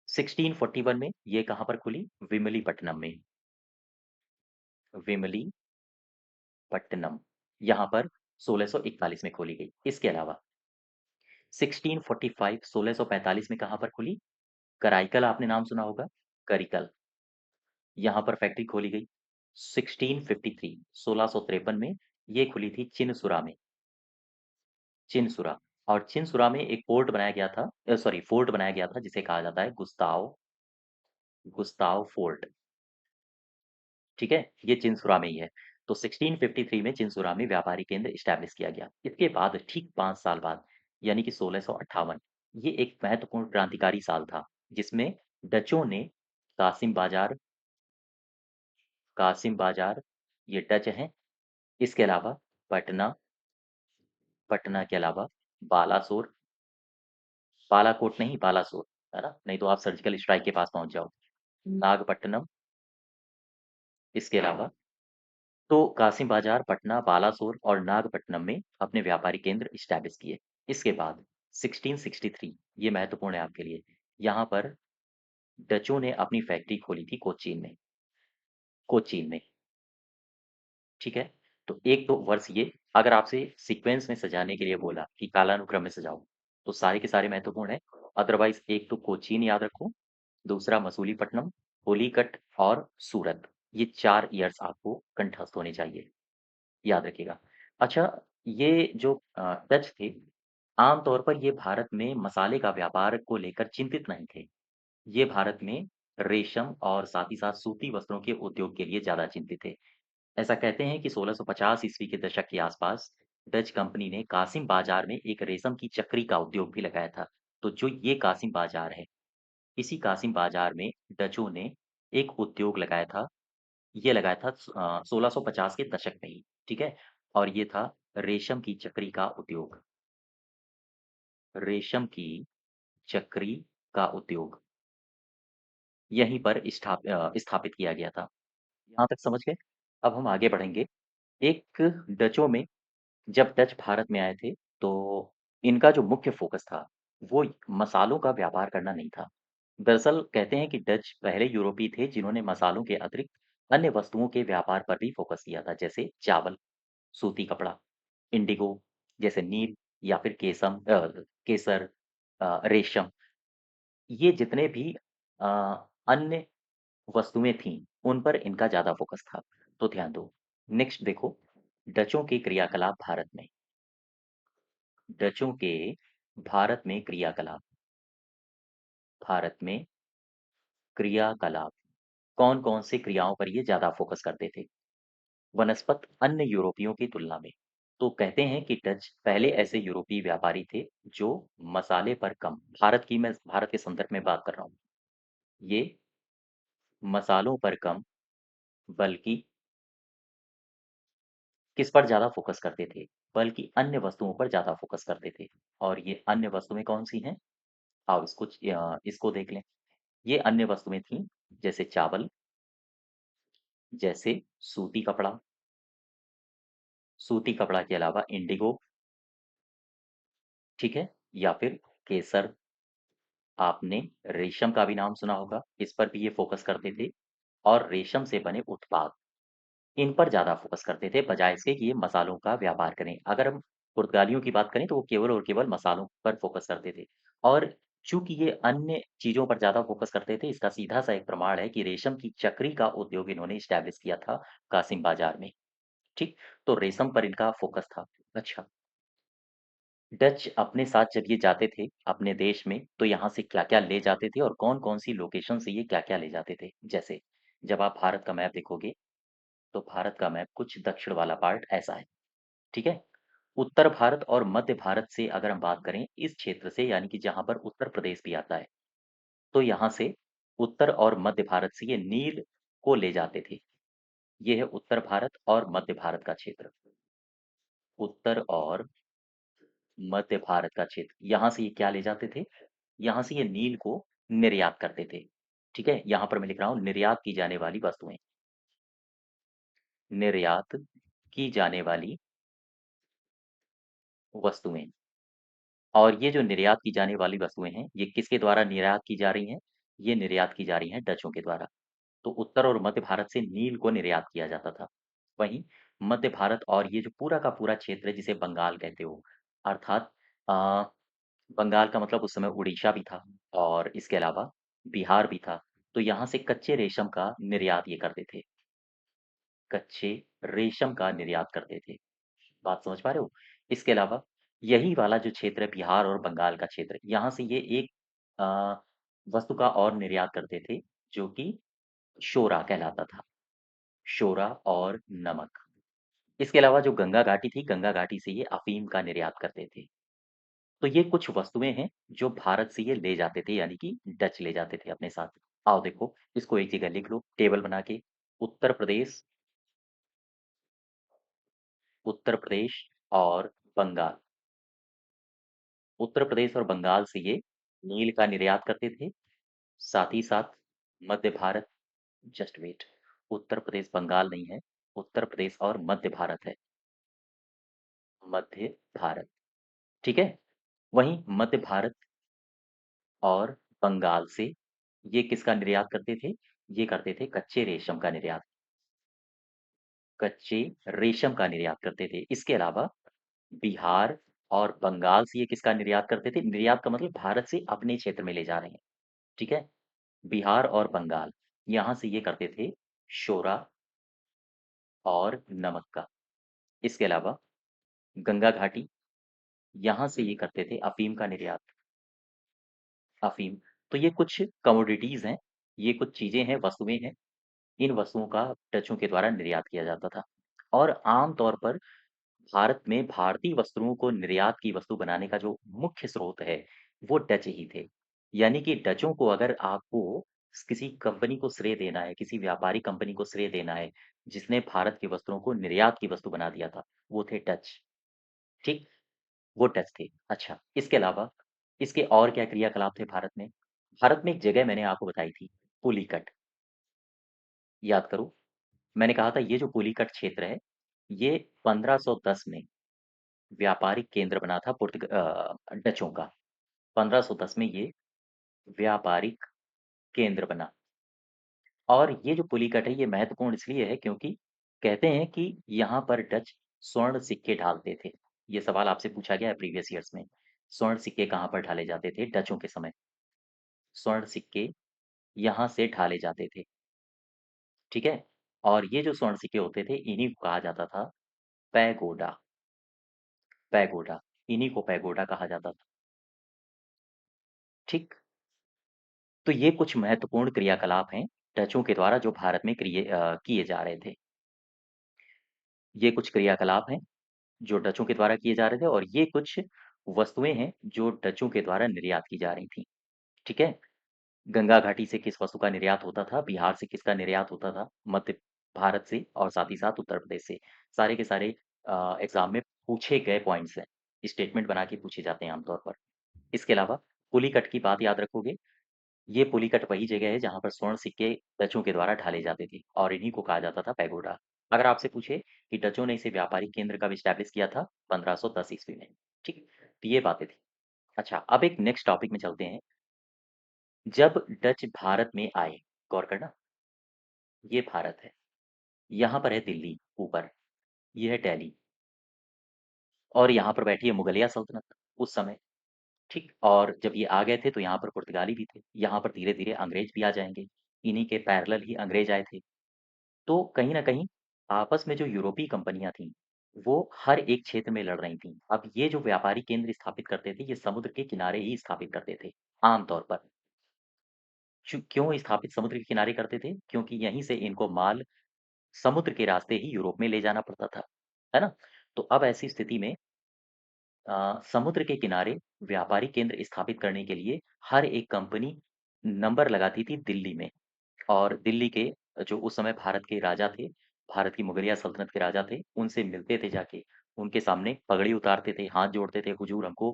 1641 में ये कहाँ पर खुली? विमलीपट्टनम में। विमलीपट्टनम यहाँ पर 1641 में खोली गई। इसके अलावा 1645 1645 में कहाँ पर खुली? कराईकल आपने नाम सुना होगा, करिकल। यहाँ पर फैक्ट्री खोली गई। 1653 1653 में ये खुली थी चिनसुरा में, चिनसुरा और चिनसुरा में एक पोर्ट बनाया गया था सॉरी फोर्ट बनाया गया था जिसे कहा जाता है गुस्ताव गुस्ताव फोर्ट, ठीक है? ये चिनसुरा में ही है। तो 1653 में चिनसुरा में व्यापारिक केंद्र इस्टैब्लिश किया गया। इसके बाद ठीक 5 साल बाद यानी कि 1658 ये एक महत्वपूर्ण क्रांतिकारी साल था, जिसमें डचों ने कासिम बाजार कासिम बाजार, ये डच हैं। इसके अलावा पटना, पटना के अलावा बालासोर, बालाकोट नहीं बालासोर, है ना? नहीं तो आप सर्जिकल स्ट्राइक के पास पहुँच जाओ। नागपट्टनम, इसके अलावा तो कासिम बाजार, पटना, बालासोर और नागपट्टनम में अपने व्यापारी केंद्र इस्टैब्लिश किए। इसके बाद 1663, ये महत्वपूर्ण है आपके लिए। यहाँ पर डचों ने अपनी फैक्ट्री खोली थी कोचीन में, कोचीन में, ठीक है? तो एक तो वर्ष ये, अगर आपसे सीक्वेंस में सजाने के लिए बोला कि कालानुक्रम में सजाओ, तो सारे के सारे महत्वपूर्ण हैं। अदरवाइज़ एक तो कोचीन याद रखो, दूसरा मसूलीपट्टनम, पुलिकट और सूरत। ये 4 ईयर्स आपको कंठस्थ होने चाहिए, याद रखिएगा। अच्छा, ये जो डच थे, आम तौर पर ये भारत में मसाले का व्यापार को लेकर चिंतित नहीं थे। ये भारत में रेशम और साथ ही साथ सूती वस्त्रों के उद्योग के लिए ज़्यादा चिंतित थे। ऐसा कहते हैं कि 1650 ईस्वी के दशक के आसपास डच कंपनी ने कासिम बाजार में एक रेशम की चक्री का उद्योग भी लगाया था। तो जो ये कासिम बाजार है, इसी कासिम बाजार में डचों ने एक उद्योग लगाया था। ये लगाया था 1650 के दशक में ही, ठीक है? और ये था रेशम की चक्री का उद्योग, रेशम की चक्री का उद्योग, यहीं पर स्थापित किया गया था। यहाँ तक समझ गए? अब हम आगे बढ़ेंगे। एक डचों में जब डच भारत में आए थे, तो इनका जो मुख्य फ़ोकस था, वो मसालों का व्यापार करना नहीं था। दरअसल कहते हैं कि डच पहले यूरोपीय थे जिन्होंने मसालों के अतिरिक्त अन्य वस्तुओं के व्यापार पर भी फ़ोकस किया था, जैसे चावल, सूती कपड़ा, इंडिगो जैसे नील या फिर केसर, रेशम, ये जितने भी अ, अन्य वस्तुएँ थीं, उन पर इनका ज़्यादा फ़ोकस था। तो ध्यान दो। नेक्स्ट देखो, डचों के क्रियाकलाप भारत में। डचों के भारत में क्रियाकलाप, भारत में क्रियाकलाप, कौन-कौन से क्रियाओं पर ये ज़्यादा फ़ोकस करते थे? वनस्पत अन्य यूरोपियों की तुलना में। तो कहते हैं कि डच पहले ऐसे यूरोपीय व्यापारी थे जो मसाले पर कम, मैं भारत के संदर्भ में बात कर रहा हूँ। ये मसालों पर कम, बल्कि किस पर ज़्यादा फ़ोकस करते थे? बल्कि अन्य वस्तुओं पर ज़्यादा फ़ोकस करते थे। और ये अन्य वस्तुएँ कौन-सी हैं? आओ इसको देख लें। ये अन्य वस्तुएँ थीं, जैसे चावल, जैसे सूती कपड़ा, सूती कपड़ा के अलावा इंडिगो, ठीक है? या फिर केसर, आपने रेशम का भी नाम सुना होगा, इस पर भी ये फ़ोकस करते थे और रेशम से बने उत्पाद, इन पर ज़्यादा फ़ोकस करते थे, बजाए इसके कि ये मसालों का व्यापार करें। अगर हम पुर्तगालियों की बात करें, तो वो केवल और केवल मसालों पर फ़ोकस करते थे। और चूँकि ये अन्य चीज़ों पर ज़्यादा फ़ोकस करते थे, इसका सीधा-सा एक प्रमाण है कि रेशम की चक्री का उद्योग इन्होंने इस्टैब्लिश किया था कासिम बाजार में, ठीक? तो रेशम पर इनका फ़ोकस था। अच्छा, डच अपने साथ जब ये जाते थे अपने देश में, तो यहाँ से क्या-क्या ले जाते थे और कौन-कौन सी लोकेशन से ये क्या-क्या ले जाते थे? जैसे, जब आप भारत का मैप देखोगे, तो भारत का मैप कुछ दक्षिण वाला पार्ट ऐसा है, ठीक है? उत्तर भारत और मध्य भारत से अगर हम बात करें इस क्षेत्र से, यानी कि जहाँ पर उत्तर प्रदेश भी आता है, तो यहाँ से उत्तर और मध्य भारत से ये नील को ले जाते थे। ये है उत्तर भारत और मध्य भारत का क्षेत्र। उत्तर और मध्य भारत का क्षेत्र, यहाँ से ये क्या ले जाते थे? यहाँ से ये नील को निर्यात करते थे, ठीक है? यहाँ पर मैं लिख रहा हूँ निर्यात की जाने वाली वस्तुएँ, निर्यात की जाने वाली वस्तुएँ। और ये जो निर्यात की जाने वाली वस्तुएँ हैं, ये किसके द्वारा निर्यात की जा रही हैं? ये निर्यात की जा रही हैं डचों के द्वारा। तो उत्तर और मध्य भारत से नील को निर्यात किया जाता था। वहीं मध्य भारत और ये जो पूरा का पूरा क्षेत्र है जिसे बंगाल कहते हो, अर्थात अ, बंगाल का मतलब उस समय उड़ीसा भी था और इसके अलावा बिहार भी था। तो यहाँ से कच्चे रेशम का निर्यात ये करते थे, कच्चे रेशम का निर्यात करते थे। बात समझ पा रहे हो? इसके अलावा यही वाला जो क्षेत्र है बिहार और बंगाल का क्षेत्र, यहाँ से ये एक अ, वस्तु का और निर्यात करते थे जो कि शोरा कहलाता था, शोरा और नमक। इसके अलावा जो गंगा घाटी थी, गंगा घाटी से ये अफ़ीम का निर्यात करते थे। तो ये कुछ वस्तुएँ हैं जो भारत से ये ले जाते थे, यानी कि डच ले जाते थे अपने साथ। आओ देखो, इसको एक जगह लिख लो टेबल बना के। उत्तर प्रदेश, उत्तर प्रदेश और बंगाल। उत्तर प्रदेश और बंगाल से ये नील का निर्यात करते थे। साथ ही साथ मध्य भारत, जस्ट वेट, उत्तर प्रदेश बंगाल नहीं है, उत्तर प्रदेश और मध्य भारत है। मध्य भारत, ठीक है। वहीं मध्य भारत और बंगाल से ये किसका निर्यात करते थे? ये करते थे कच्चे रेशम का निर्यात। कच्चे रेशम का निर्यात करते थे। इसके अलावा बिहार और बंगाल से ये किसका निर्यात करते थे? निर्यात का मतलब भारत से अपने क्षेत्र में ले जा रहे हैं, ठीक है? बिहार और बंगाल, यहाँ से ये करते थे शोरा और नमक का। इसके अलावा गंगा घाटी, यहाँ से ये करते थे अफ़ीम का निर्यात। अफ़ीम, तो ये कुछ कमोडिटीज़ हैं, ये कुछ चीज़ें हैं, वस्तुएँ हैं, इन वस्तुओं का डचों के द्वारा निर्यात किया जाता था। और आम तौर पर भारत में भारतीय वस्तुओं को निर्यात की वस्तु बनाने का जो मुख्य स्रोत है, वो डच ही थे। यानी कि डचों को अगर आपको किसी कंपनी को श्रेय देना है, किसी व्यापारी कंपनी को श्रेय देना है, जिसने भारत की वस्तुओं को निर्यात की वस्तु बना दिया था, वो थे डच, ठीक? वो डच थे। अच्छा, इसके अलावा इसके और क्या क्रियाकलाप थे भारत में? भारत में एक जगह मैंने आपको बताई थी, पुलिकट, याद करो। मैंने कहा था ये जो पुलिकट क्षेत्र है, ये 1510 में व्यापारिक केंद्र बना था डचों का। 1510 में ये व्यापारिक केंद्र बना। और ये जो पुलिकट है ये महत्वपूर्ण इसलिए है क्योंकि कहते हैं कि यहाँ पर डच स्वर्ण सिक्के ढालते थे। ये सवाल आपसे पूछा गया है प्रीवियस ईयर्स में। स्वर्ण सिक्के कहाँ पर ढाले जाते थे डचों के समय? स्वर्ण सिक्के यहाँ से ढाले जाते थे, ठीक है? और ये जो स्वर्ण सिक्के होते थे इन्हीं को कहा जाता था पैगोडा। पैगोडा, इन्हीं को पैगोडा कहा जाता था, ठीक? तो ये कुछ महत्वपूर्ण क्रियाकलाप हैं डचों के द्वारा जो भारत में किए जा रहे थे। ये कुछ क्रियाकलाप हैं जो डचों के द्वारा किए जा रहे थे और ये कुछ वस्तुएं हैं जो डचों के द्वारा निर्यात की जा रही थी, ठीक है। गंगा घाटी से किस वस्तु का निर्यात होता था? बिहार से किसका निर्यात होता था? मध्य भारत से और साथ ही साथ उत्तर प्रदेश से। सारे के सारे एग्जाम में पूछे गए पॉइंट्स हैं, स्टेटमेंट बना के पूछे जाते हैं आमतौर पर। इसके अलावा पुलिकट की बात याद रखोगे। ये पुलिकट वही जगह है जहाँ पर स्वर्ण सिक्के डचों के द्वारा ढाले जाते थे और इन्हीं को कहा जाता था पैगोडा। अगर आपसे पूछे कि डचों ने इसे व्यापारिक केंद्र कब इस्टेब्लिश किया था? 1510 ईस्वी में, ठीक। तो ये बातें थी। अच्छा, अब एक नेक्स्ट टॉपिक में चलते हैं। जब डच भारत में आए, गौर करना, ये भारत है, यहाँ पर है दिल्ली ऊपर, ये है दिल्ली, और यहाँ पर बैठी है मुगलिया सल्तनत उस समय, ठीक। और जब ये आ गए थे तो यहाँ पर पुर्तगाली भी थे, यहाँ पर धीरे धीरे अंग्रेज भी आ जाएंगे। इन्हीं के पैरेलल ही अंग्रेज आए थे। तो कहीं न कहीं आपस में जो यूरोपीय कंपनियाँ थीं, वो हर एक क्षेत्र में लड़ रही थीं। अब ये जो व्यापारी केंद्र स्थापित करते थे, ये समुद्र के किनारे ही स्थापित करते थे, आम तौर पर। क्यों स्थापित समुद्र के किनारे करते थे? क्योंकि यहीं से इनको माल समुद्र के रास्ते ही यूरोप में ले जाना पड़ता था, है ना? तो अब ऐसी स्थिति में समुद्र के किनारे व्यापारी केंद्र स्थापित करने के लिए हर एक कंपनी नंबर लगाती थी दिल्ली में। और दिल्ली के जो उस समय भारत के राजा थे, भारत की मुगलिया सल्तनत के राजा थे, उनसे मिलते थे जाके, उनके सामने पगड़ी उतारते थे, हाथ जोड़ते थे, हुजूर हमको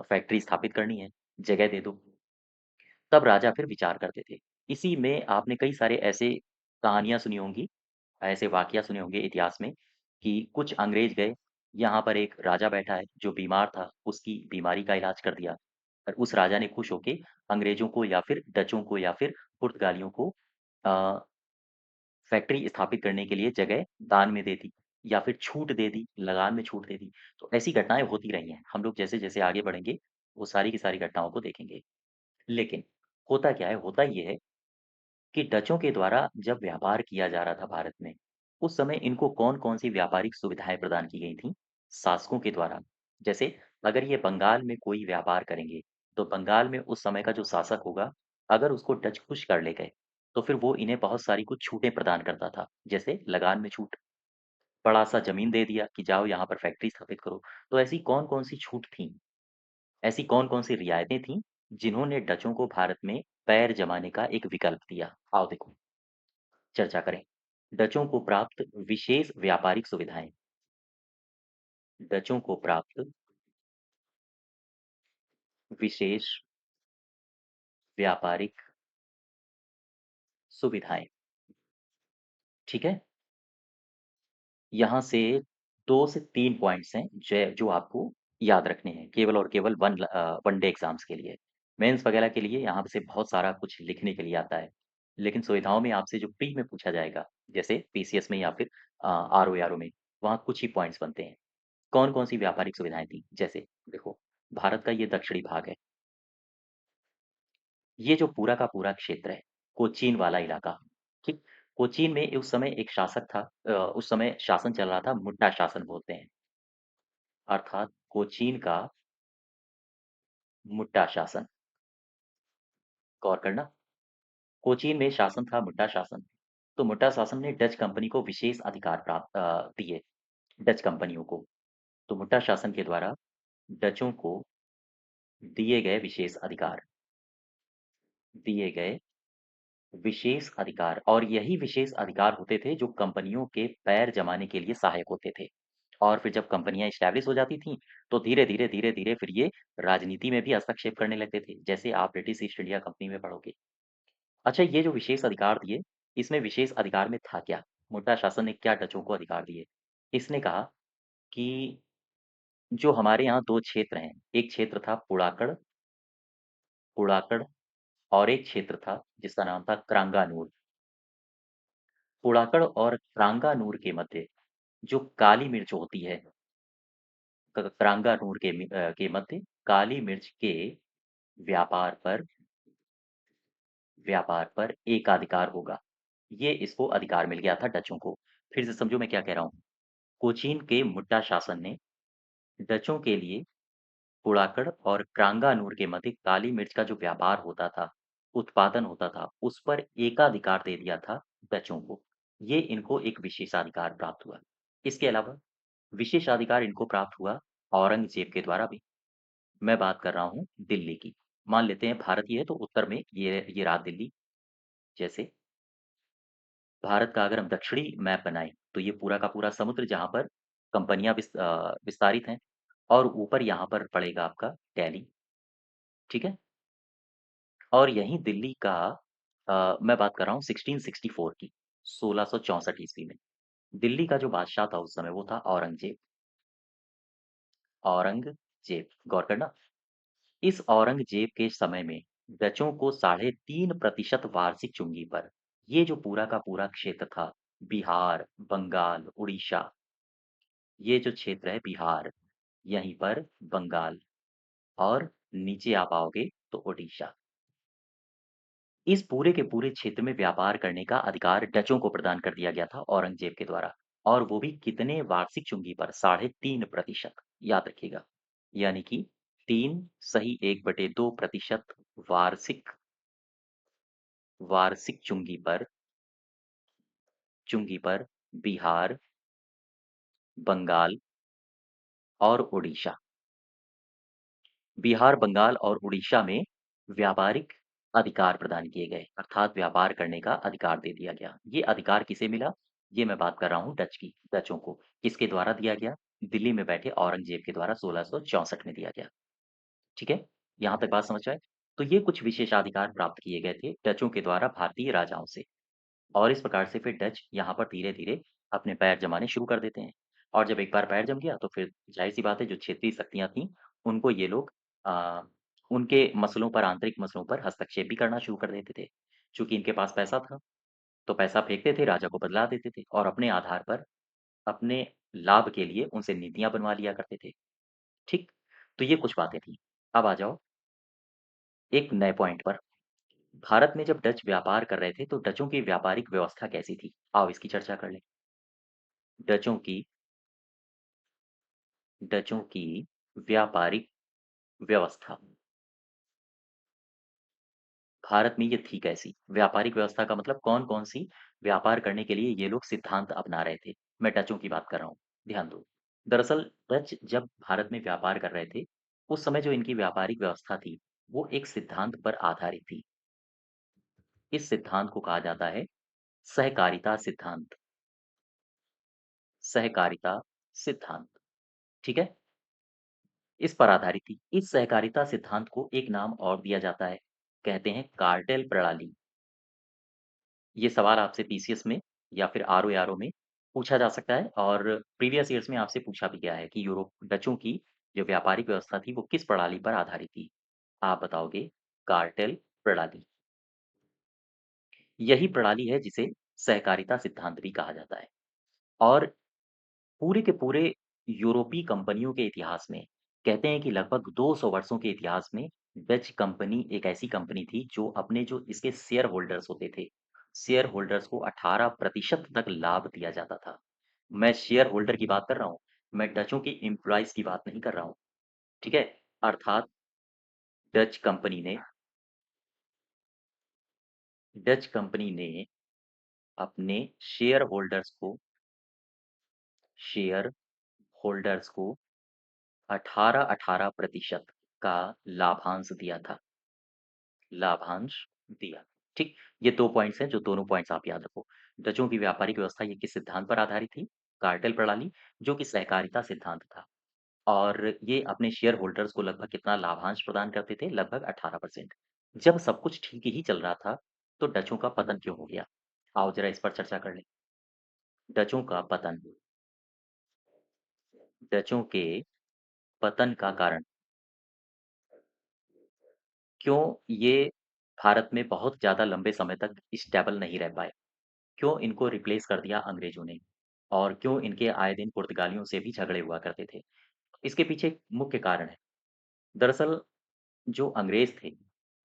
फैक्ट्री स्थापित करनी है, जगह दे दो। तब राजा फिर विचार करते थे। इसी में आपने कई सारे ऐसे कहानियाँ सुनी होंगी, ऐसे वाकया सुने होंगे इतिहास में कि कुछ अंग्रेज गए, यहाँ पर एक राजा बैठा है जो बीमार था, उसकी बीमारी का इलाज कर दिया। और उस राजा ने खुश होके अंग्रेजों को या फिर डचों को या फिर पुर्तगालियों को अ, फैक्ट्री स्थापित करने के लिए जगह दान में दे दी या फिर छूट दे दी, लगान में छूट दे दी। तो ऐसी घटनाएँ होती रही हैं। हम लोग जैसे-जैसे आगे बढ़ेंगे, वो सारी की सारी घटनाओं को देखेंगे। लेकिन होता क्या है? होता ये है कि डचों के द्वारा जब व्यापार किया जा रहा था भारत में, उस समय इनको कौन-कौन सी व्यापारिक सुविधाएँ प्रदान की गई थीं? शासकों के द्वारा। जैसे अगर ये बंगाल में कोई व्यापार करेंगे, तो बंगाल में उस समय का जो शासक होगा, अगर उसको डच खुश कर ले गए, तो फिर वो इन्हें बहुत सारी कुछ छूटें प्रदान करता था। जैसे लगान में छूट, बड़ा-सा ज़मीन दे दिया कि जाओ यहाँ पर फैक्ट्री स्थापित करो। तो ऐसी कौन-कौन सी छूट थीं? ऐसी कौन-कौन सी रियायतें थीं, जिन्होंने डचों को भारत में पैर जमाने का एक विकल्प दिया? आओ देखो, चर्चा करें। डचों को प्राप्त विशेष व्यापारिक सुविधाएं। डचों को प्राप्त विशेष व्यापारिक सुविधाएं। ठीक है। यहाँ से 2 से 3 पॉइंट्स हैं जो आपको याद रखने हैं, केवल और केवल वनडे एग्ज़ाम्स के लिए। मेंस वगैरह के लिए यहाँ से बहुत सारा कुछ लिखने के लिए आता है। लेकिन सुविधाओं में आपसे जो प्री में पूछा जाएगा, जैसे पीसीएस में या फिर आरओ में, वहाँ कुछ ही पॉइंट्स बनते हैं। कौन-कौन सी व्यापारिक सुविधाएँ थी? जैसे देखो, भारत का ये दक्षिणी भाग है। ये जो पूरा का पूरा क्षेत्र है, कोचीन वाला इलाका, ठीक? कोचीन में उस समय एक शासक था, उस समय शासन चल रहा था, मुट्टा शासन बोलते हैं। अर्थात कोचीन का मुट्टा शासन। गौर करना, कोचीन में शासन था मुट्टा शासन। तो मुट्टा शासन ने डच कंपनी को विशेष अधिकार दिए, डच कंपनियों को। तो मुट्टा शासन के द्वारा डचों को दिए गए विशेष अधिकार, दिए गए विशेष अधिकार, और यही विशेष अधिकार होते थे जो कंपनियों के पैर जमाने के लिए सहायक होते थे। और फिर जब कंपनियां इस्टेब्लिश हो जाती थीं, तो धीरे धीरे फिर ये राजनीति में भी हस्तक्षेप करने लगते थे, जैसे आप ब्रिटिश ईस्ट इंडिया कंपनी में पढ़ोगे। अच्छा, ये जो विशेष अधिकार दिए, इसमें विशेष अधिकार में था क्या? मुद्रा शासन ने क्या डचों को अधिकार दिए? इसने कहा कि जो हमारे यहाँ 2 क्षेत्र हैं, एक क्षेत्र था पुड़ाकड़, और एक क्षेत्र था जिसका नाम था क्रांगानूर। पुड़ाकड़ और क्रांगानूर के मध्य जो काली मिर्च होती है, क्रांगानूर के मध्य काली मिर्च के व्यापार पर एकाधिकार होगा। ये इसको अधिकार मिल गया था डचों को। फिर से समझो मैं क्या कह रहा हूँ। कोचीन के मुट्टा शासन ने डचों के लिए पुड़ाकड़ और क्रांगानूर के मध्य काली मिर्च का जो व्यापार होता था, उत्पादन होता था, उस पर एकाधिकार दे दिया था डचों को। ये इनको एक विशेषाधिकार प्राप्त हुआ। इसके अलावा विशेषाधिकार इनको प्राप्त हुआ औरंगज़ेब के द्वारा भी। मैं बात कर रहा हूँ दिल्ली की। मान लेते हैं भारत ये है, तो उत्तर में ये रहा दिल्ली। जैसे भारत का अगर हम दक्षिणी मैप बनाएँ, तो ये पूरा का पूरा समुद्र जहाँ पर कंपनियाँ विस्तारित हैं, और ऊपर यहाँ पर पड़ेगा आपका दिल्ली, ठीक है? और यहीं दिल्ली का मैं बात कर रहा हूँ 1664 की, 1664 ईस्वी में। दिल्ली का जो बादशाह था उस समय वो था औरंगज़ेब। औरंगज़ेब, गौर करना। इस औरंगज़ेब के समय में डचों को 3.5% वार्षिक चुंगी पर, ये जो पूरा का पूरा क्षेत्र था, बिहार, बंगाल, उड़ीसा, ये जो क्षेत्र है बिहार, यहीं पर बंगाल, और नीचे आप आओगे तो उड़ीसा। इस पूरे के पूरे क्षेत्र में व्यापार करने का अधिकार डचों को प्रदान कर दिया गया था औरंगज़ेब के द्वारा, और वो भी कितने वार्षिक चुंगी पर? 3.5%, याद रखिएगा। यानी कि 3 सही 1/2% वार्षिक वार्षिक चुंगी पर बिहार, बंगाल और उड़ीसा। बिहार, बंगाल और उड़ीसा में व्यापारिक अधिकार प्रदान किए गए, अर्थात व्यापार करने का अधिकार दे दिया गया। ये अधिकार किसे मिला? ये मैं बात कर रहा हूँ डचों को। किसके द्वारा दिया गया? दिल्ली में बैठे औरंगज़ेब के द्वारा 1664 में दिया गया। ठीक है? यहाँ तक बात समझ आए? तो ये कुछ विशेषाधिकार प्राप्त किए गए थे डचों के द्वारा भारतीय राजाओं से। और इस प्रकार से फिर डच यहाँ पर धीरे-धीरे अपने पैर जमाने शुरू कर देते हैं। और जब एक बार पैर जम गया, तो फिर ज़ाहिर-सी बात है, जो क्षेत्रीय शक्तियाँ थीं, उनको ये लोग अ, उनके मसलों पर, आंतरिक मसलों पर हस्तक्षेप भी करना शुरू कर देते थे। चूँकि इनके पास पैसा था, तो पैसा फेंकते थे, राजा को बदला देते थे, और अपने आधार पर, अपने लाभ के लिए उनसे नीतियाँ बनवा लिया करते थे। ठीक? तो ये कुछ बातें थी। अब आ जाओ एक नए पॉइंट पर। भारत में जब डच व्यापार कर रहे थे, तो डचों की व्यापारिक व्यवस्था कैसी थी? आओ इसकी चर्चा कर लें। डचों की डचों की व्यापारिक व्यवस्था भारत में ये थी कैसी? व्यापारिक व्यवस्था का मतलब कौन-कौन सी व्यापार करने के लिए ये लोग सिद्धांत अपना रहे थे। मैं डचों की बात कर रहा हूँ, ध्यान दो। दरअसल डच जब भारत में व्यापार कर रहे थे, उस समय जो इनकी व्यापारिक व्यवस्था थी, वो एक सिद्धांत पर आधारित थी। इस सिद्धांत को कहा जाता है सहकारिता सिद्धांत, सहकारिता सिद्धांत, ठीक है? इस पर आधारित थी। इस सहकारिता सिद्धांत को एक नाम और दिया जाता है, कहते हैं कार्टेल प्रणाली। ये सवाल आपसे पीसीएस में या फिर आरओ में पूछा जा सकता है और प्रीवियस ईयर्स में आपसे पूछा भी गया है कि यूरोप डचों की जो व्यापारिक व्यवस्था थी वो किस प्रणाली पर आधारित थी? आप बताओगे कार्टेल प्रणाली। यही प्रणाली है जिसे सहकारिता सिद्धांत भी कहा जाता है और पूरे के पूरे यूरोपीय कंपनियों के इतिहास में कहते हैं कि लगभग 200 वर्षों के इतिहास में डच कंपनी एक ऐसी कंपनी थी जो अपने जो इसके शेयर होल्डर्स होते थे, शेयर होल्डर्स को 18% तक लाभ दिया जाता था। मैं शेयर होल्डर की बात कर रहा हूँ, मैं डचों के एम्प्लॉइज की बात नहीं कर रहा हूँ, ठीक है? अर्थात डच कंपनी ने डच कंपनी ने अपने शेयर होल्डर्स को 18% का लाभांश दिया था। लाभांश दिया। ठीक, ये 2 पॉइंट्स हैं जो दोनों पॉइंट्स आप याद रखो। डचों की व्यापारिक व्यवस्था ये किस सिद्धांत पर आधारित थी? कार्टेल प्रणाली, जो कि सहकारिता सिद्धांत था और ये अपने शेयर होल्डर्स को लगभग कितना लाभांश प्रदान करते थे? लगभग 18%। जब सब कुछ ठीक ही चल रहा था, तो डचों का पतन क्यों हो गया? आओ ज़रा इस पर चर्चा कर लें। डचों का पतन, डचों के पतन का कारण क्यों ये भारत में बहुत ज़्यादा लंबे समय तक स्टेबल नहीं रह पाए? क्यों इनको रिप्लेस कर दिया अंग्रेज़ों ने? और क्यों इनके आए दिन पुर्तगालियों से भी झगड़े हुआ करते थे? इसके पीछे एक मुख्य कारण है। दरअसल जो अंग्रेज़ थे,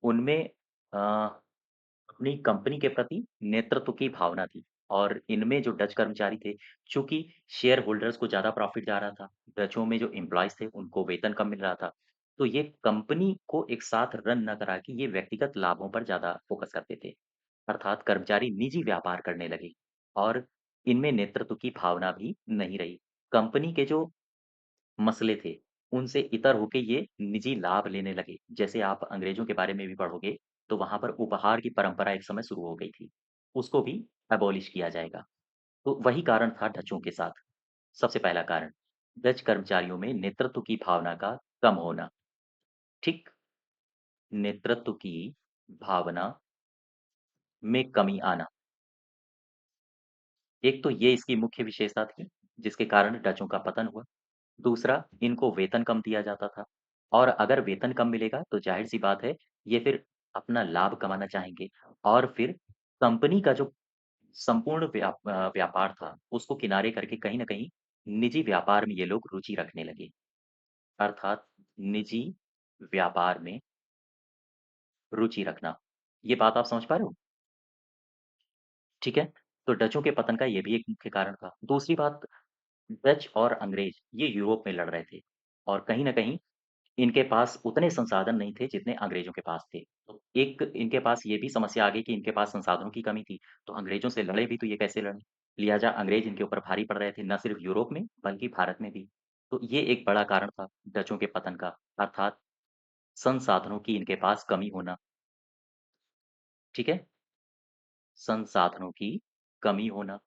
उनमें अपनी कंपनी के प्रति नेतृत्व की भावना थी और इनमें जो डच कर्मचारी थे, चूँकि शेयर होल्डर्स को ज़्यादा प्रॉफ़िट जा रहा था, डचों में जो एम्प्लॉइज़ थे, उनको वेतन कम मिल रहा था। तो ये कंपनी को एक साथ रन ना करा के ये व्यक्तिगत लाभों पर ज़्यादा फ़ोकस करते थे। अर्थात कर्मचारी निजी व्यापार करने लगे और इनमें नेतृत्व की भावना भी नहीं रही। कंपनी के जो मसले थे, उनसे इतर होके ये निजी लाभ लेने लगे। जैसे आप अंग्रेज़ों के बारे में भी पढ़ोगे, तो वहाँ पर उपहार की परंपरा एक समय शुरू हो गई थी। उसको भी एबॉलिश किया जाएगा। तो वही कारण था डचों के साथ। सबसे पहला कारण, डच कर्मचारियों में नेतृत्व की भावना का कम होना। ठीक, नेतृत्व की भावना में कमी आना। एक तो ये इसकी मुख्य विशेषता थी, जिसके कारण डचों का पतन हुआ। दूसरा, इनको वेतन कम दिया जाता था और अगर वेतन कम मिलेगा तो ज़ाहिर-सी बात है, ये फिर अपना लाभ कमाना चाहेंगे और फिर कंपनी का जो संपूर्ण व्यापार था, उसको किनारे करके कहीं न कहीं निजी व्यापार में ये लोग रुचि रखने लगे। अर्थात निजी व्यापार में रुचि रखना। ये बात आप समझ पा रहे हो? ठीक है? तो डचों के पतन का ये भी एक मुख्य कारण था। दूसरी बात, डच और अंग्रेज़ ये यूरोप में लड़ रहे थे और कहीं न कहीं इनके पास उतने संसाधन नहीं थे जितने अंग्रेज़ों के पास थे। तो एक इनके पास ये भी समस्या आ गई कि इनके पास संसाधनों की कमी थी, तो अंग्रेज़ों से लड़े भी तो ये कैसे लड़ें? लिहाज़ा अंग्रेज़ इनके ऊपर भारी पड़ रहे थे, ना सिर्फ़ यूरोप में बल्कि भारत में भी। तो ये एक बड़ा कारण था डचों के पतन का, अर्थात संसाधनों की इनके पास कमी होना, ठीक है? संसाधनों की कमी होना,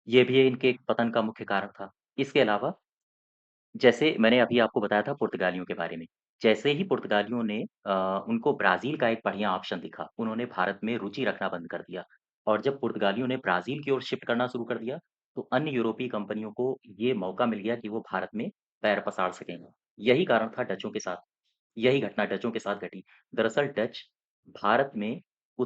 ये भी इनके पतन का मुख्य कारण था। इसके अलावा जैसे मैंने अभी आपको बताया था पुर्तगालियों के बारे में। जैसे ही पुर्तगालियों ने उनको ब्राज़ील का एक बढ़िया ऑप्शन दिखा, उन्होंने भारत में रुचि रखना बंद कर दिया और जब पुर्तगालियों ने ब्राज़ील की ओर शिफ्ट करना शुरू कर दिया, तो अन्य यूरोपीय कंपनियों को ये मौका मिल गया कि वो भारत में पैर पसार सकें। यही कारण था डचों के साथ, यही घटना डचों के साथ घटी। दरअसल डच भारत को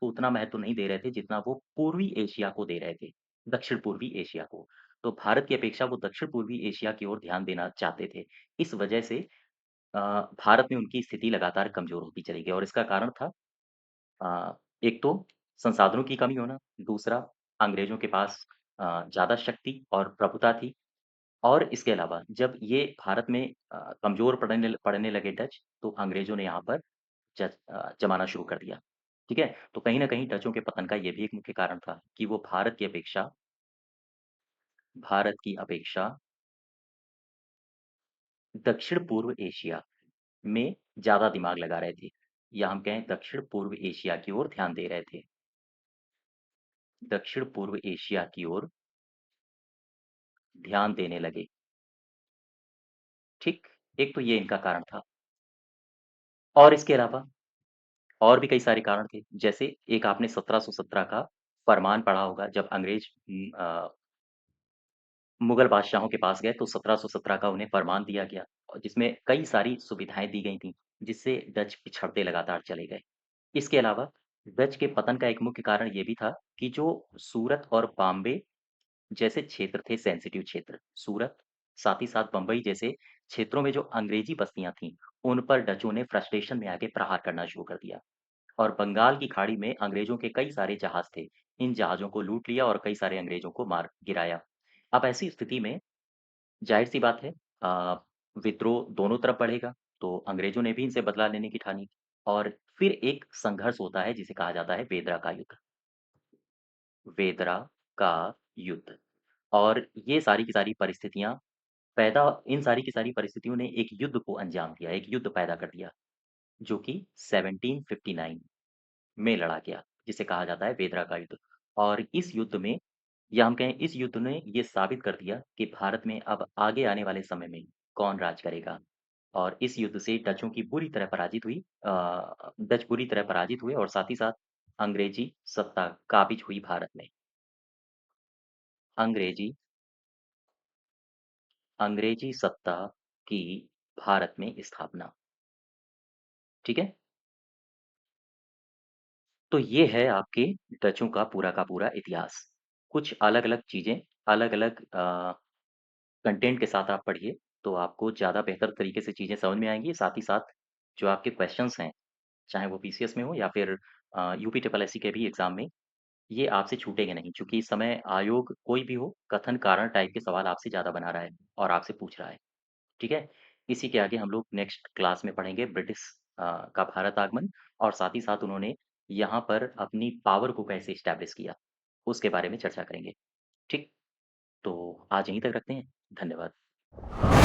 उतना महत्व नहीं दे रहे थे जितना वो पूर्वी एशिया को दे रहे थे, दक्षिण-पूर्वी एशिया को। तो भारत की अपेक्षा वो दक्षिण-पूर्वी एशिया की ओर ध्यान देना चाहते थे। इस वजह से अ, भारत में उनकी स्थिति लगातार कमज़ोर होती चली गई और इसका कारण था एक तो संसाधनों की कमी होना, दूसरा अंग्रेज़ों के पास ज़्यादा शक्ति और प्रभुता थी और इसके अलावा जब ये भारत में कमज़ोर पड़ने लगे डच, तो अंग्रेज़ों ने यहाँ पर जमाना शुरू कर दिया। ठीक है? तो कहीं न कहीं डचों के पतन का ये भी एक मुख्य कारण था कि वो भारत की अपेक्षा दक्षिण-पूर्व एशिया में ज़्यादा दिमाग लगा रहे थे या हम कहें दक्षिण-पूर्व एशिया की ओर ध्यान दे रहे थे। दक्षिण-पूर्व एशिया की ओर ध्यान देने लगे। ठीक? एक तो ये इनका कारण था और इसके अलावा और भी कई सारे कारण थे। जैसे एक आपने 1717 का फरमान पढ़ा होगा जब अंग्रेज़ मुगल बादशाहों के पास गए तो 1717 का उन्हें फरमान दिया गया और जिसमें कई सारी सुविधाएँ दी गई थीं, जिससे डच पिछड़ते लगातार चले गए। इसके अलावा डच के पतन का एक मुख्य कारण ये भी था कि जो सूरत और बॉम्बे जैसे क्षेत्र थे सेंसिटिव क्षेत्र, सूरत, साथ ही साथ बम्बई जैसे क्षेत्रों में जो अंग्रेज़ी बस्तियाँ थीं, उन पर डचों ने फ्रस्ट्रेशन में आके प्रहार करना शुरू कर दिया और बंगाल की खाड़ी में अंग्रेज़ों के कई सारे जहाज़ थे। इन जहाज़ों को लूट लिया और कई सारे अंग्रेज़ों को मार गिराया। अब ऐसी स्थिति में ज़ाहिर-सी बात है विद्रोह दोनों तरफ बढ़ेगा, तो अंग्रेज़ों ने भी इनसे बदला लेने की ठानी और फिर एक संघर्ष होता है जिसे कहा जाता है वेदरा का युद्ध। वेदरा का युद्ध और ये सारी की सारी परिस्थितियाँ पैदा इन सारी की सारी परिस्थितियों ने एक युद्ध को अंजाम दिया, एक युद्ध पैदा कर दिया, जो कि 1759 में लड़ा गया, जिसे कहा जाता है वेदरा का युद्ध और इस युद्ध में या हम कहें इस युद्ध ने ये साबित कर दिया कि भारत में अब आगे आने वाले समय में कौन राज करेगा और इस युद्ध से डचों की बुरी तरह पराजित हुई डच बुरी तरह पराजित हुए और साथ ही साथ अंग्रेजी सत्ता काबिज हुई भारत में। अंग्रेजी अंग्रेजी सत्ता की भारत में स्थापना, ठीक है? तो ये है आपके डचों का पूरा इतिहास। कुछ अलग-अलग चीज़ें, अलग-अलग कंटेंट के साथ आप पढ़िए, तो आपको ज़्यादा बेहतर तरीके से चीज़ें समझ में आएँगी। साथ ही साथ जो आपके क्वेश्चन्स हैं, चाहे वो पीसीएस में हो या फिर यूपी ट्रिपल एससी के भी एग्ज़ाम में, ये आपसे छूटेंगे नहीं क्योंकि इस समय आयोग कोई भी हो, कथन कारण टाइप के सवाल आपसे ज़्यादा बना रहा है और आपसे पूछ रहा है। ठीक है? इसी के आगे हम लोग नेक्स्ट क्लास में पढ़ेंगे ब्रिटिश का भारत आगमन और साथ ही साथ उन्होंने यहाँ पर अपनी पावर को कैसे एस्टैब्लिश किया, उसके बारे में चर्चा करेंगे। ठीक? तो आज यहीं तक रखते हैं। धन्यवाद।